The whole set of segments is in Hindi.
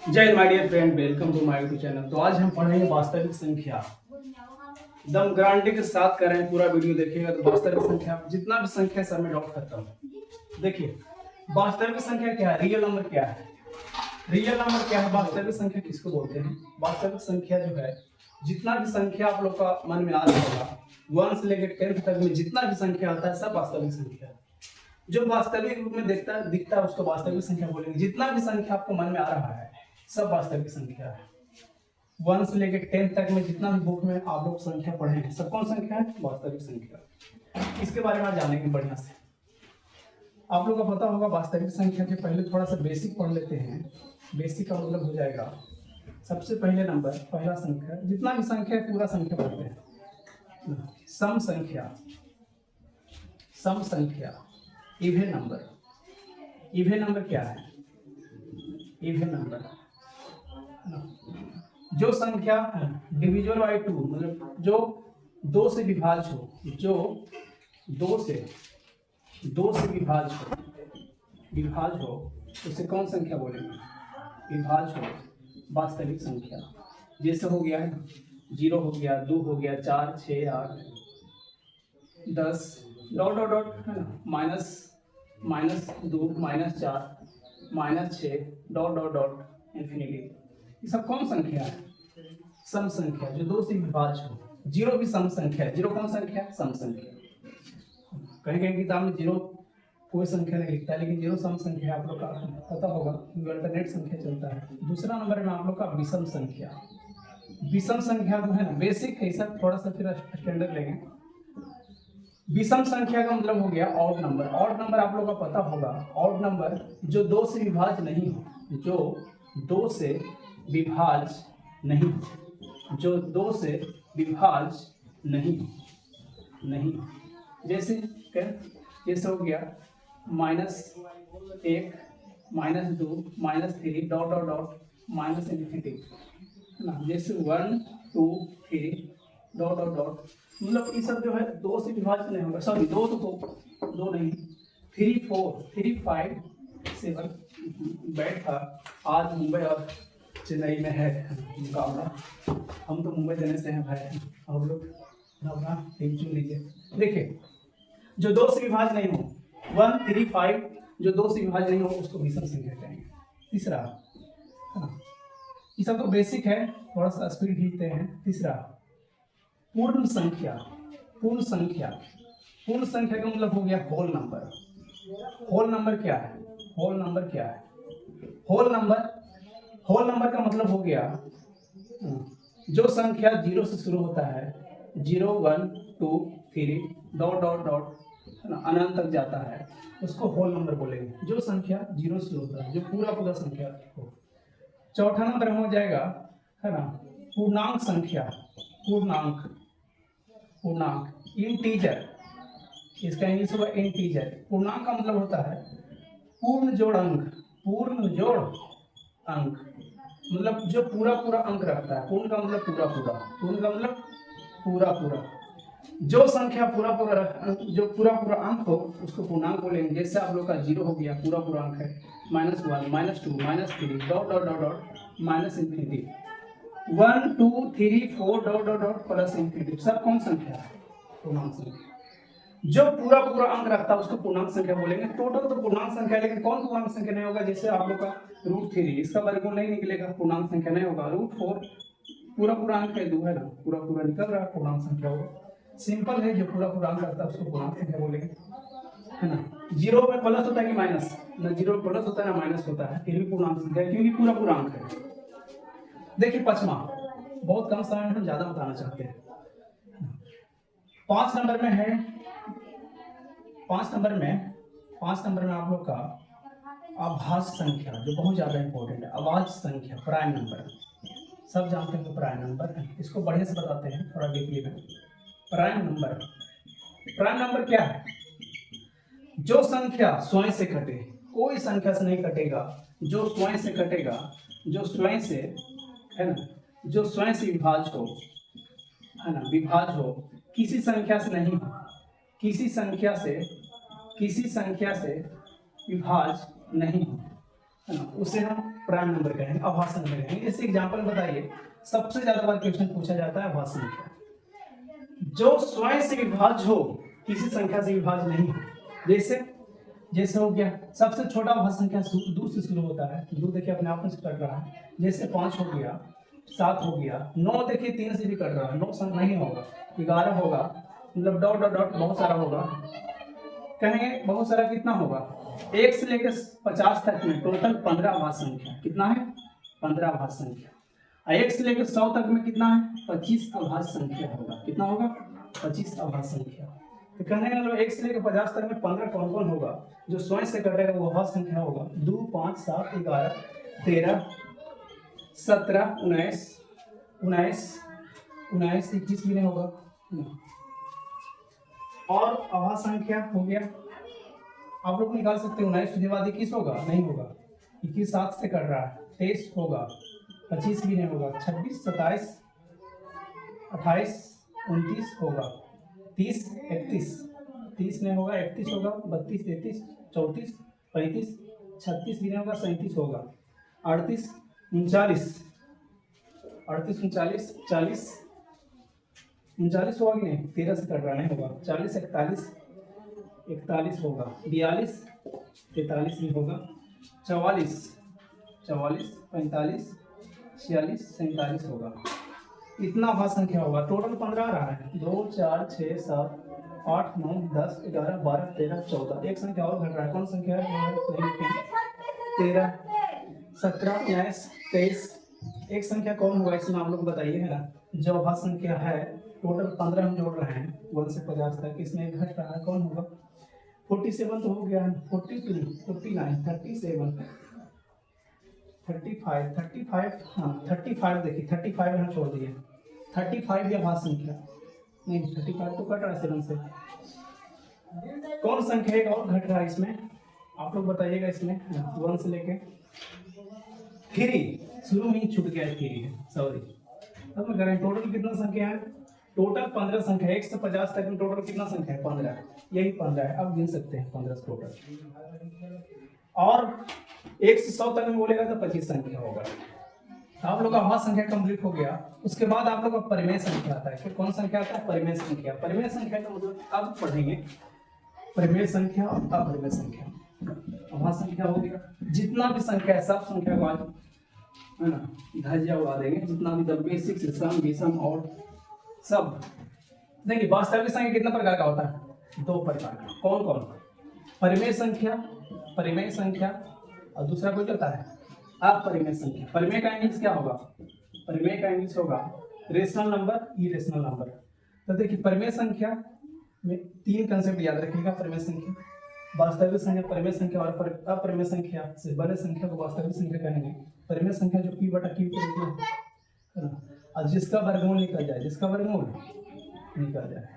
जय हिंद my dear friend, welcome to my YouTube channel. तो आज हम पढ़ेंगे वास्तविक संख्या। एकदम गारंटी के साथ कर रहे हैं, पूरा वीडियो देखिएगा तो वास्तविक संख्या जितना भी संख्या सर में डाउट करता हूँ। देखिए वास्तविक संख्या क्या है, रियल नंबर क्या है, रियल नंबर क्या है, वास्तविक संख्या किसको बोलते हैं। वास्तविक संख्या जो है जितना भी संख्या आप लोग का मन में आ रहा होगा 1 से लेकर 10 तक में जितना भी संख्या आता है सब वास्तविक संख्या है। जो वास्तविक रूप में दिखता है उसको वास्तविक संख्या बोलेंगे। जितना भी संख्या आपको मन में आ रहा है सब वास्तविक संख्या है। 1 से लेकर 10 तक में जितना भी बुक में आप लोग संख्या पढ़े हैं सब कौन संख्या है, वास्तविक संख्या। इसके बारे में जानेंगे बढ़िया से। आप लोग को पता होगा वास्तविक संख्या के पहले थोड़ा सा बेसिक पढ़ लेते हैं। बेसिक का मतलब हो जाएगा सबसे पहले नंबर, पहला संख्या, जितना भी संख्या है पूरा संख्या पढ़ते हैं। सम संख्या, सम संख्या, इवन नंबर। इवन नंबर क्या है, इवन नंबर जो संख्या डिविजिबल बाय 2 मतलब जो 2 से विभाज्य हो, जो 2 से विभाज्य हो उसे कौन संख्या बोलेंगे, विभाज्य हो, वास्तविक संख्या। जैसे हो गया है 0 हो गया, 2 हो गया, 4, 6, 8, 10 डॉट डॉट डॉट है ना, -2, -4, -6 डॉट डॉट डॉट इन्फिनिटी। ये सब कौन संख्या है, सम संख्या जो 2 से विभाज्य हो। 0 भी सम संख्या है। 0 कौन संख्या है, सम संख्या। कहीं कहीं किताब में 0 कोई संख्या नहीं लिखता है, लेकिन 0 सम संख्या आप लोग का पता होगा क्योंकि अल्टरनेट संख्या चलता है। दूसरा नंबर में आप लोग का विषम संख्या। विषम संख्या जो है ना बेसिक है, सब थोड़ा सा फिर स्टैंडर्ड लेंगे। विषम संख्या का मतलब हो गया ऑड नंबर। ऑड नंबर आप लोग का पता होगा, ऑड नंबर जो 2 से विभाज्य नहीं हो, जो 2 से विभाज्य नहीं, जो 2 से विभाज्य नहीं। जैसे क्या, जैसे हो गया -1, -2, -3 dot dot dot minus infinity है ना। जैसे 1, 2, 3 डॉट डॉट डॉट, मतलब ये सब जो है 2 से विभाज्य नहीं होगा। सॉरी 2 नहीं, 3, 4, 3, 5, 7 बैठ था। आज मुंबई और चेन्नई में है मुकाबला। हम तो मुंबई जाने से हैं भाई, हम लोग अपना टीम चुन लीजिए। देखिए जो 2 से विभाज्य नहीं हो, 1, 3, 5 जो 2 से विभाज्य नहीं हो उसको विषम संख्या कहेंगे। तीसरा है ना, ये सब तो बेसिक है, थोड़ा सा स्पीड खींचते हैं। तीसरा पूर्ण संख्या। पूर्ण संख्या, पूर्ण संख्या का मतलब हो गया होल नंबर। होल नंबर क्या है, होल नंबर क्या है, होल नंबर का मतलब हो गया जो संख्या 0 से शुरू होता है, 0, 1, 2, 3 डॉट डॉट डॉट है ना अनंत तक जाता है, उसको होल नंबर बोलेंगे। जो संख्या 0 से शुरू होता है, जो पूरा संख्या हो। चौथा नंबर हो जाएगा है ना पूर्णांक संख्या। पूर्णांक इंटीजर, इसका इंग्लिश होगा इंटीजर। पूर्णांक का मतलब होता है पूर्ण जोड़ अंक, पूर्ण जोड़ अंक मतलब जो पूरा अंक रखता है। पूर्ण का मतलब पूर्ण का मतलब पूरा। जो संख्या जो पूरा अंक हो उसको पूर्णांक बोलेंगे। जैसे आप लोग का 0 हो गया, पूरा अंक है, -1, -2, -3 dot dot dot dot minus infinity, 1, 2, 3, 4 dot dot dot plus infinity. सब कौन संख्या है, पूर्णांक संख्या। जो पूरा अंक रखता है उसको पूर्णांक संख्या बोलेंगे। टोटल तो पूर्णांक संख्या है, लेकिन कौन पूर्णांक संख्या नहीं होगा, जैसे आप लोग का √3 इसका वर्गमूल नहीं निकलेगा, पूर्णांक संख्या नहीं होगा। √4 पूरा अंक है, 2 है ना, पूरा निकल रहा है, पूर्णांक संख्या होगा। सिंपल है, जो पूरा अंक रखता है उसको पूर्णांक संख्या बोलेंगे, है ना। 0 में प्लस होता है कि माइनस, ना 0 में प्लस होता है ना माइनस होता है, फिर भी पूर्णांक संख्या है क्योंकि पूरा अंक है। देखिए पांचवा, बहुत कम समय में हम ज्यादा बताना चाहते हैं। 5 नंबर में है, 5 नंबर में आप लोग का अभाज्य संख्या, जो बहुत ज्यादा इंपॉर्टेंट है। अभाज्य संख्या, प्राइम नंबर, सब जानते हैं प्राइम नंबर है। इसको बढ़िया से बताते हैं थोड़ा डीपली में। प्राइम नंबर क्या है, जो संख्या स्वयं से कटे, कोई संख्या से नहीं कटेगा, जो स्वयं से कटेगा, जो स्वयं से है ना, जो स्वयं से विभाज्य हो, है ना, विभाज्य हो, किसी संख्या से नहीं, किसी संख्या से विभाज्य नहीं हो, है ना, उसे हम प्राइम नंबर कहेंगे, अभाज्य संख्या कहेंगे। इस एग्जांपल में बताइए, सबसे ज्यादा बार क्वेश्चन पूछा जाता है अभाज्य संख्या जो स्वयं से विभाज्य हो, किसी संख्या से विभाज्य नहीं हो। जैसे जैसे हो गया सबसे छोटा अभाज्य संख्या 2 से शुरू होता है, 2 देखिए अपने आप में से कट रहा है। जैसे 5 हो गया, 7 हो गया, 9 देखिए 3 से भी कट रहा है, 9 संग नहीं होगा, 11 होगा, मतलब डॉट डॉट डॉट बहुत सारा होगा। कहेंगे बहुत सारा कितना होगा, 1 से लेकर 50 तक में टोटल 15 अभाज्य संख्या। कितना है? 15 अभाज्य संख्या। 1 से लेकर 100 तक में कितना है? 25 अभाज्य संख्या होगा। कितना होगा? 25 अभाज्य संख्या। तो कहने का मतलब 1 से लेकर 50 तक में 15 कौन कौन होगा जो स्वयं से कटेगा, वो अभाज्य संख्या होगा। 2, 5, 7, 11, 13, 17, 19, 21 भी नहीं होगा। और अभाज्य संख्या हो गया, आप लोग निकाल सकते हैं। 19 के बाद 21 होगा? नहीं होगा। 21 7 से कट रहा है, 23 होगा, 25 भी नहीं होगा, 26, 27, 28, 29 होगा, 30, 31, 30 नहीं होगा, 31 होगा, 32, 33, 34, 35, 36 भी नहीं होगा, 37 होगा, 38, 39, 40, 39 होगा कि नहीं? 13 से कट रहा नहीं होगा, 40, 41 होगा, 42, 43 भी होगा, 44, 45, 46, 47 होगा। इतना अभाज्य संख्या होगा। टोटल 15 आ रहा है, 2, 4, 6, 7, 8, 9, 10, 11, 12, 13, 14। एक संख्या और घट रहा है, कौन संख्या है? 13, 17, 19, 23। एक संख्या कौन होगा इसमें आप लोग बताइए, है ना। जो अभाज्य संख्या है टोटल 15 हम जोड़ रहे हैं 1 से 50 तक, इसमें घट रहा है, कौन होगा? 47 तो हो गया है, 42, 49, 37, 35, हाँ 35 देखिए, 35 यहाँ छोड़ दिए, 35 भी अभाज्य संख्या नहीं, 35 तो कट रहा है 7 से। कौन संख्या एक और घट रहा है इसमें, आप लोग बताइएगा। इसमें 1 से लेके 3 शुरू में ही छूट गया है, 3 है, सॉरी। अब मैं करें टोटल कितना संख्या है? टोटल 15 संख्या है। 1 से 50 तक में टोटल कितना संख्या है? 15। यही 15 है, अब गिन सकते हैं 15 टोटल। और 1 से 100 तक में बोलेगा तो 25 संख्या होगा। आप लोग का अभाज्य संख्या कंप्लीट हो गया। उसके बाद आप लोग का परिमेय संख्या आता है। फिर कौन संख्या आता है? परिमेय संख्या। परिमेय संख्या का मतलब अब पढ़ेंगे परिमेय संख्या और अपरिमेय संख्या। अभाज्य संख्या हो गया, जितना भी संख्या है सब संख्या को आज है ना धज्जियां उड़ा देंगे, जितना भी द बेसिक्स, सम, विषम और सब। देखिए वास्तविक संख्या कितना प्रकार का होता है? 2 प्रकार का। कौन कौन? परिमेय संख्या, परिमेय संख्या, और दूसरा कोई होता है अपरिमेय संख्या। परिमेय का इंग्लिश क्या होगा? परिमेय का इंग्लिश होगा रेशनल नंबर, इरेशनल नंबर। तो देखिए परिमेय संख्या में 3 कंसेप्ट याद रखिएगा। परिमेय संख्या, वास्तविक संख्या, परिमेय संख्या और अपरिमेय संख्या से बड़े संख्या को वास्तविक संख्या कहेंगे। परिमेय संख्या जो p/q के रूप में है ना, और जिसका वर्गमूल निकल जाए, जिसका वर्गमूल निकल जाए,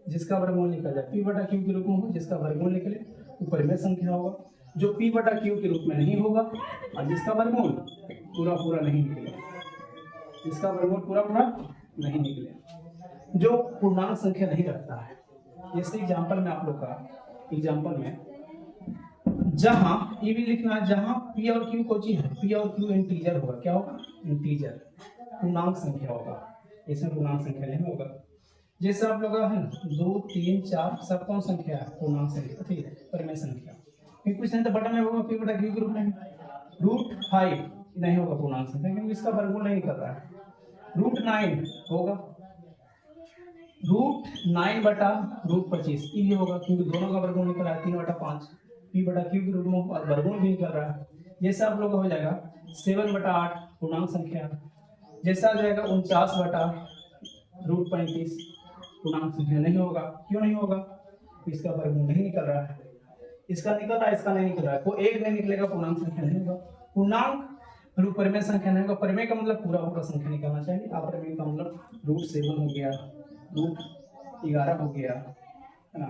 जिसका वर्गमूल निकल जाए, p/q के रूप में हो, जिसका वर्गमूल निकले वो परिमेय संख्या होगा। जो p/q के रूप में नहीं होगा और जिसका वर्गमूल पूरा पूरा नहीं निकले, जिसका वर्गमूल पूरा पूरा नहीं निकले, जो पूर्णांक संख्या नहीं रखता है। जैसे एग्जांपल में आप लोग का एग्जांपल में जहां ये भी लिखना है, जहां p और q कोची है, p और q इंटीजर होगा। क्या होगा? इंटीजर, पूर्णांक संख्या होगा। इसमें पूर्णांक संख्या नहीं होगा। जैसे आप लोग है 2, 3, 4 सब कौन संख्या है? पूर्णांक संख्या, ठीक है, परिमेय संख्या। कुछ नहीं तो बटन में होगा p/q के रूप में। √5 नहीं होगा पूर्णांक संख्या, क्योंकि इसका वर्गमूल नहीं कर रहा है। √9 होगा, √9/√25 ये होगा, क्योंकि दोनों का वर्गमूल निकल रहा है 3/5। p/q के रूप में वर्गमूल भी निकल रहा है। जैसे आप लोग का हो जाएगा 7/8 पूर्णांक संख्या। जैसा आ जाएगा 49/√35 पूर्णांक संख्या नहीं होगा। क्यों नहीं होगा? इसका वर्गमूल नहीं निकल रहा है। इसका निकल रहा है, इसका नहीं निकल रहा है। कोई एक नहीं निकलेगा, पूर्णांक संख्या नहीं होगा। पूर्णांक परिमेय संख्या नहीं होगा। परिमेय का मतलब पूरा पूरा संख्या निकलना चाहिए। अपरिमेय का मतलब √7 हो गया, √11 हो गया, है ना,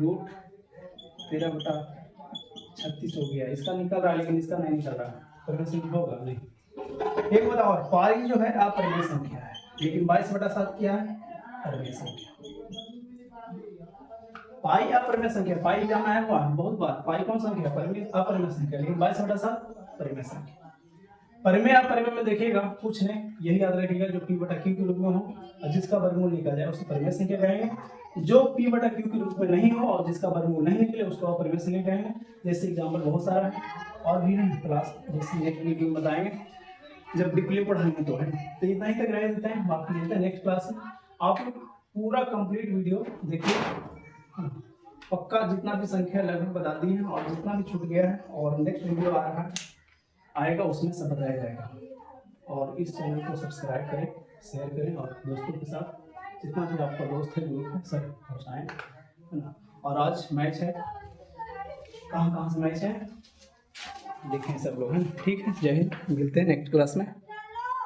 √13/36 हो गया। इसका निकल रहा है, लेकिन इसका नहीं निकल रहा है। परिमेय संख्या होगा नहीं। एक बताओ, पाई जो है अपरिमेय संख्या है, लेकिन 22/7 क्या है? परिमेय संख्या। पाई अपरिमेय संख्या, पाई जाना है वह बहुत बार, पाई कौन संख्या, अपरिमेय संख्या, लेकिन 22/7 परिमेय संख्या। परिमेय अपरिमेय में देखिएगा कुछ नहीं, यही याद रखिएगा जो p/q के रूप में हो और जिसका वर्गमूल निकल जाए उसे परिमेय संख्या कहेंगे। जो p/q के रूप में नहीं हो और जिसका वर्गमूल नहीं निकले उसको अपरिमेय संख्या कहेंगे। जैसे एग्जाम्पल बहुत सारा है और भी है क्लास, जैसे नेक्स्ट वीडियो में बताएंगे जब डीपली पढ़ाएंगे तो है। तो इतना ही तक रह देते हैं, बाकी मिलते हैं नेक्स्ट क्लास में। आप लोग पूरा कंप्लीट वीडियो देखिए, पक्का जितना भी संख्या लगभग बता दी है और जितना भी छूट गया है और नेक्स्ट वीडियो आ रहा है आएगा उसमें सब बताया जाएगा। और इस चैनल को सब्सक्राइब करें, शेयर करें और दोस्तों के साथ जितना भी आपका दोस्त है ग्रुप है सब पहुँचाएँ, है ना। और आज मैच है, कहाँ कहाँ से मैच है देखें सब लोग, हैं ठीक है। जय हिंद, मिलते हैं नेक्स्ट क्लास में।